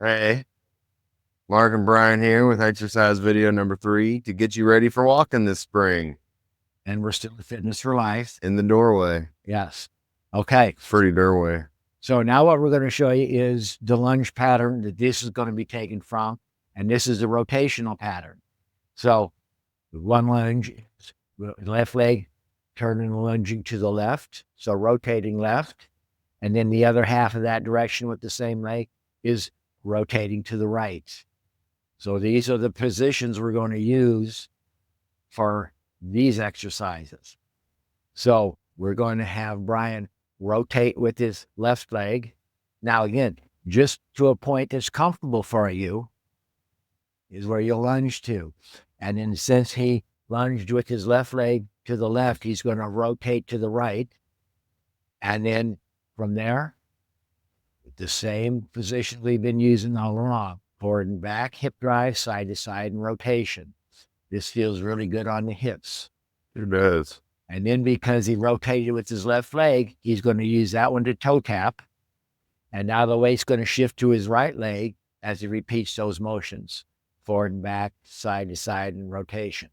Hey, Mark and Brian here with exercise video number 3 to get you ready for walking this spring And we're still at Fitness for Life. in the doorway. Yes. Okay. Pretty doorway. So now what we're going to show you is the lunge pattern that this is going to be taken from. And this is the rotational pattern. So one lunge, left leg, turning and lunging to the left. So rotating left. And then the other half of that direction with the same leg is rotating to the right. So these are the positions we're going to use for these exercises. So we're going to have Brian rotate with his left leg. Now, again, just to a point that's comfortable for you is where you'll lunge to. And then since he lunged with his left leg to the left, he's going to rotate to the right. And then from there, the same position we've been using all along, forward and back, hip drive, side to side, and rotation. This feels really good on the hips. It does. And then because he rotated with his left leg, he's going to use that one to toe tap. And now the weight's going to shift to his right leg as he repeats those motions, forward and back, side to side, and rotation.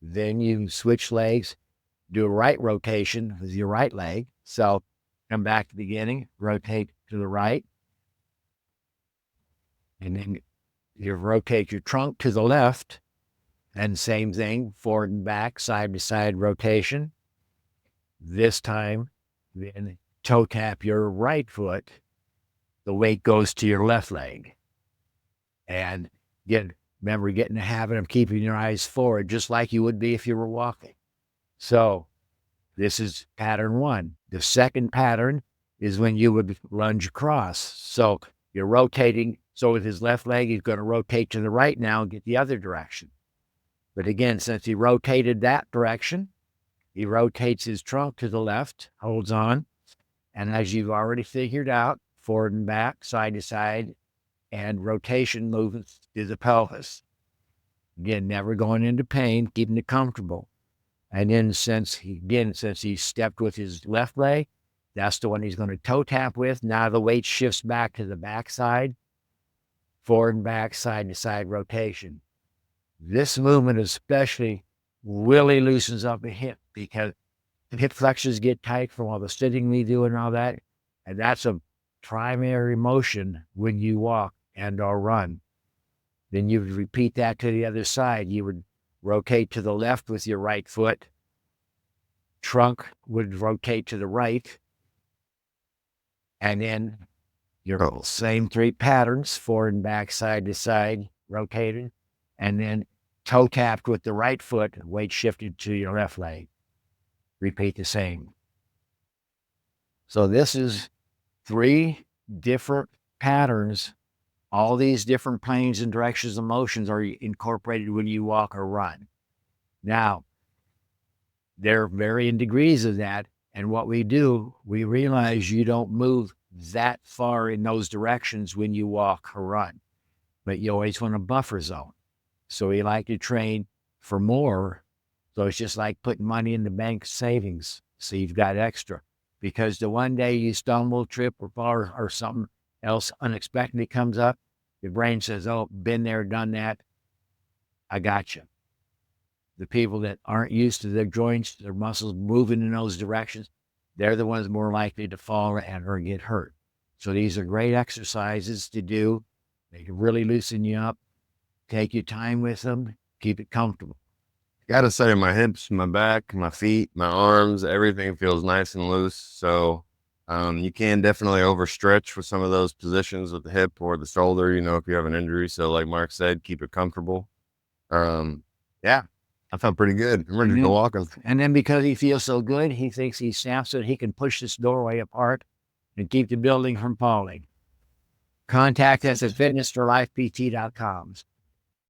Then you switch legs, do a right rotation with your right leg. So come back to the beginning, rotate to the right. And then you rotate your trunk to the left. And same thing, forward and back, side to side rotation. This time, then toe tap your right foot. The weight goes to your left leg. And remember, get in the habit of keeping your eyes forward, just like you would be if you were walking. So this is pattern 1. The second pattern is when you would lunge across. So you're rotating. So with his left leg, he's going to rotate to the right now and get the other direction. But again, since he rotated that direction, he rotates his trunk to the left, holds on. And as you've already figured out, forward and back, side to side, and rotation movements to the pelvis. Again, never going into pain, keeping it comfortable. And then since he stepped with his left leg, that's the one he's going to toe tap with. Now the weight shifts back to the back side, forward and back, side to side rotation. This movement especially really loosens up the hip because the hip flexors get tight from all the sitting we do and all that. And that's a primary motion when you walk and or run. Then you would repeat that to the other side. You would rotate to the left with your right foot. Trunk would rotate to the right. And then your same 3 patterns, forward and back, side to side, rotated. And then toe tapped with the right foot, weight shifted to your left leg. Repeat the same. So this is 3 different patterns. All these different planes and directions of motions are incorporated when you walk or run. Now, there are varying degrees of that. And what we do, we realize you don't move that far in those directions when you walk or run, but you always want a buffer zone. So we like to train for more. So it's just like putting money in the bank savings. So you've got extra. Because the one day you stumble, trip, or fall, or something else unexpectedly comes up, your brain says, oh, been there, done that. I got you. The people that aren't used to their joints, their muscles moving in those directions, they're the ones more likely to fall and or get hurt. So these are great exercises to do. They can really loosen you up. Take your time with them. Keep it comfortable. Gotta say, my hips, my back, my feet, my arms, everything feels nice and loose. So you can definitely overstretch with some of those positions with the hip or the shoulder, if you have an injury. So like Mark said, keep it comfortable. Yeah, I felt pretty good. I'm ready to go walking. And then because he feels so good, he thinks he snaps it. He can push this doorway apart and keep the building from falling. Contact us at fitness4lifept.com.